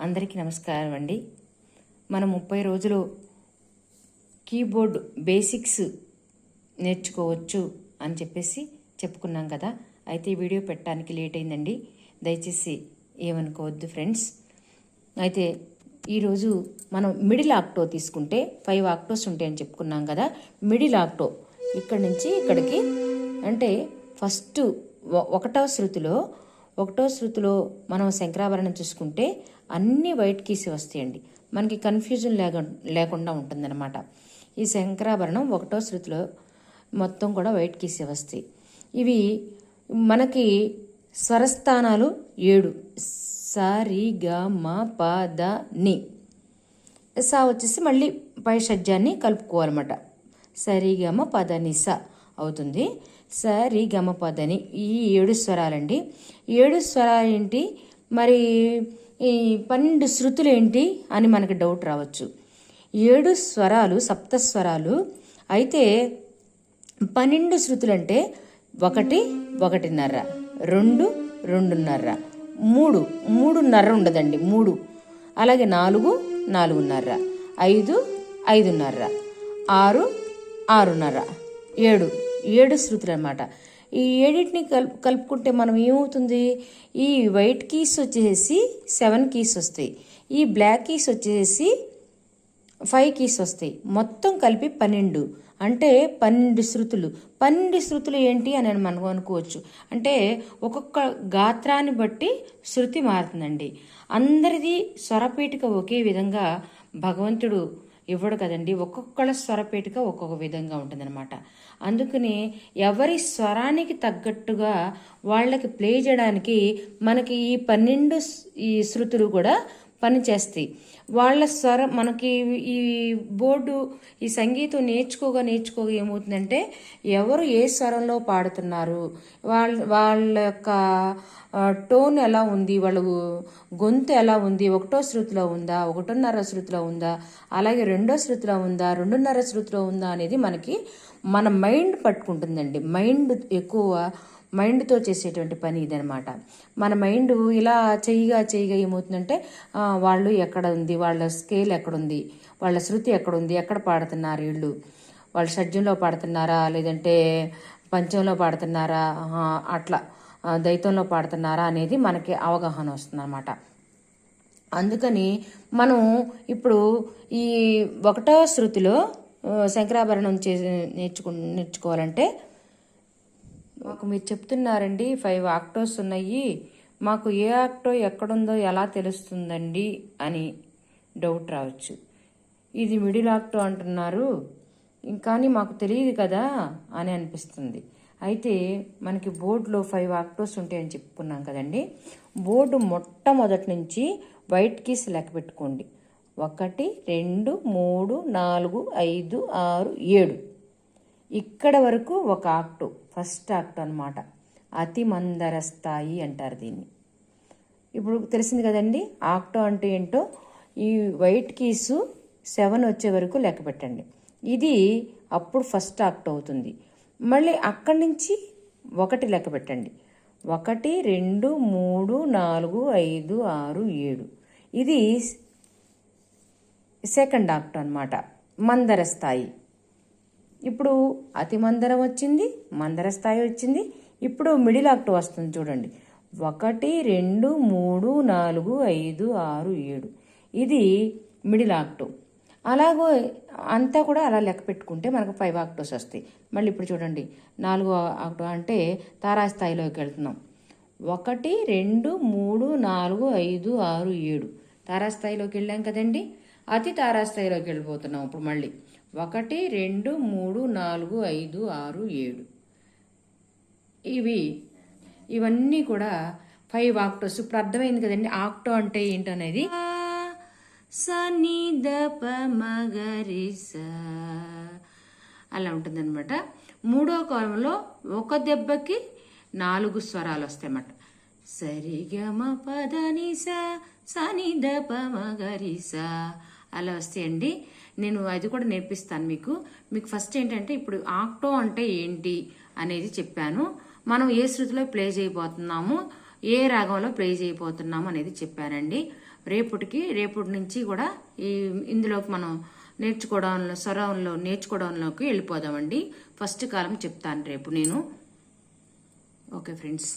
అందరికీ నమస్కారం అండి. మనం 30 రోజులు కీబోర్డ్ బేసిక్స్ నేర్చుకోవచ్చు అని చెప్పేసి చెప్పుకున్నాం కదా. అయితే ఈ వీడియో పెట్టడానికి లేట్ అయిందండి, దయచేసి ఏమనుకోవద్దు ఫ్రెండ్స్. అయితే ఈరోజు మనం మిడిల్ ఆక్టో తీసుకుంటే 5 ఆక్టోస్ ఉంటాయని చెప్పుకున్నాం కదా. మిడిల్ ఆక్టో ఇక్కడి నుంచి ఇక్కడికి అంటే ఫస్ట్ ఒకటో శృతిలో మనం శంకరాభరణం చూసుకుంటే అన్ని వైట్ కీస్ వస్తాయండి. మనకి కన్ఫ్యూజన్ లేకుండా ఉంటుందన్నమాట. ఈ శంకరాభరణం ఒకటో శృతిలో మొత్తం కూడా వైట్ కీసే వస్తాయి. ఇవి మనకి స్వరస్థానాలు 7: స రి గ మ ప ద ని. సా వచ్చేసి మళ్ళీ పై షడ్జాన్ని కలుపుకోవాలన్నమాట. సరిగమ పదని స అవుతుంది. సరి గమ పదని ఈ 7 స్వరాలండి. 7 స్వరాలు ఏంటి మరి, ఈ 12 శృతులు ఏంటి అని మనకి డౌట్ రావచ్చు. 7 స్వరాలు సప్తస్వరాలు అయితే 12 శృతులు అంటే 1, 1.5, 2, 2.5, 3, 3.5 ఉండదండి, 3, అలాగే 4, 4.5, 5, 5.5, 6, 6.5, 7, 7 శృతులు అన్నమాట. ఈ 7టిని కలుపుకుంటే మనం ఏమవుతుంది, ఈ వైట్ కీస్ వచ్చేసి 7 కీస్ వస్తాయి, ఈ బ్లాక్ కీస్ వచ్చేసి 5 కీస్ వస్తాయి. మొత్తం కలిపి 12 అంటే 12 శృతులు. 12 శృతులు ఏంటి అని మనం అనుకోవచ్చు. అంటే ఒక్కొక్క గాత్రాన్ని బట్టి శృతి మారుతుందండి. అందరిది స్వరపీఠిక ఒకే విధంగా భగవంతుడు ఇవ్వడు కదండి. ఒక్కొక్కళ్ళ స్వరపేటిక ఒక్కొక్క విధంగా ఉంటుందన్నమాట. అందుకని ఎవరి స్వరానికి తగ్గట్టుగా వాళ్ళకి ప్లే చేయడానికి మనకి ఈ 12 ఈ శృతులు కూడా పనిచేస్తాయి. వాళ్ళ స్వరం మనకి ఈ బోర్డు ఈ సంగీతం నేర్చుకోగా ఏమవుతుందంటే ఎవరు ఏ స్వరంలో పాడుతున్నారు, వాళ్ళ యొక్క టోన్ ఎలా ఉంది, వాళ్ళ గొంతు ఎలా ఉంది, ఒకటో శృతిలో ఉందా, 1.5 శృతిలో ఉందా, అలాగే 2వ శృతిలో ఉందా, 2.5 శృతిలో ఉందా అనేది మనకి మన మైండ్ పట్టుకుంటుందండి. మైండ్తో చేసేటువంటి పని ఇదనమాట. మన మైండ్ ఇలా చెయ్యిగా ఏమవుతుందంటే వాళ్ళు ఎక్కడ ఉంది, వాళ్ళ స్కేల్ ఎక్కడుంది, వాళ్ళ శృతి ఎక్కడుంది, ఎక్కడ పాడుతున్నారు వీళ్ళు, వాళ్ళ షడ్జంలో పాడుతున్నారా లేదంటే పంచంలో పాడుతున్నారా, అట్లా దైతంలో పాడుతున్నారా అనేది మనకి అవగాహన వస్తుంది అన్నమాట. అందుకని మనం ఇప్పుడు ఈ 1వ శృతిలో శంకరాభరణం నేర్చుకోవాలంటే మాకు మీరు చెప్తున్నారండి 5 ఆక్టోస్ ఉన్నాయి, మాకు ఏ ఆక్టో ఎక్కడుందో ఎలా తెలుస్తుందండి అని డౌట్ రావచ్చు. ఇది మిడిల్ ఆక్టో అంటున్నారు కానీ మాకు తెలియదు కదా అని అనిపిస్తుంది. అయితే మనకి బోర్డులో 5 ఆక్టోస్ ఉంటాయని చెప్పుకున్నాం కదండి. బోర్డు మొట్టమొదటి నుంచి వైట్ కీస్ లెక్క పెట్టుకోండి. 1, 2, 3, 4, 5, 6, 7 ఇక్కడ వరకు ఒక ఆక్టో, ఫస్ట్ ఆక్టో అనమాట. అతి మందర స్థాయి అంటారు దీన్ని. ఇప్పుడు తెలిసింది కదండి ఆక్టో అంటే ఏంటో. ఈ వైట్ కీసు 7 వచ్చే వరకు లెక్క పెట్టండి. ఇది అప్పుడు ఫస్ట్ ఆక్టో అవుతుంది. మళ్ళీ అక్కడి నుంచి 1 లెక్క పెట్టండి. 1, 2, 3, 4, 5, 6, 7 ఇది సెకండ్ ఆక్టో అనమాట, మందర స్థాయి. ఇప్పుడు అతి మందరం వచ్చింది, మందర స్థాయి వచ్చింది. ఇప్పుడు మిడిల్ ఆక్టో వస్తుంది చూడండి. 1, 2, 3, 4, 5, 6, 7 ఇది మిడిల్ ఆక్టో. అలాగో అంతా కూడా అలా లెక్క పెట్టుకుంటే మనకు 5 ఆక్టోస్ వస్తాయి. మళ్ళీ ఇప్పుడు చూడండి 4వ ఆక్టో అంటే తారాస్థాయిలోకి వెళ్తున్నాం. 1, 2, 3, 4, 5, 6, 7 తారాస్థాయిలోకి వెళ్ళాం కదండి. అతి తారాస్థాయిలోకి వెళ్ళిపోతున్నాం ఇప్పుడు మళ్ళీ. 1, 2, 3, 4, 5, 6, 7 ఇవన్నీ కూడా 5 ఆక్టోస్. ఇప్పుడు అర్థమైంది కదండి ఆక్టో అంటే ఏంటనేది. సని ద ప మగరి స అలా ఉంటుందన్నమాట. 3వ కాలంలో ఒక దెబ్బకి 4 స్వరాలు వస్తాయన్నమాట. సరిగమ పదని స సని ద ప మగరి స అలా వస్తాయండి. నేను అది కూడా నేర్పిస్తాను మీకు. ఫస్ట్ ఏంటంటే ఇప్పుడు ఆక్టో అంటే ఏంటి అనేది చెప్పాను. మనం ఏ శృతిలో ప్లే చేయబోతున్నాము, ఏ రాగంలో ప్లే చేయబోతున్నాము అనేది చెప్పానండి. రేపటి నుంచి కూడా ఇందులోకి మనం స్వరంలో నేర్చుకోవడంలోకి వెళ్ళిపోదామండి. ఫస్ట్ కాలం చెప్తాను రేపు నేను. Okay friends.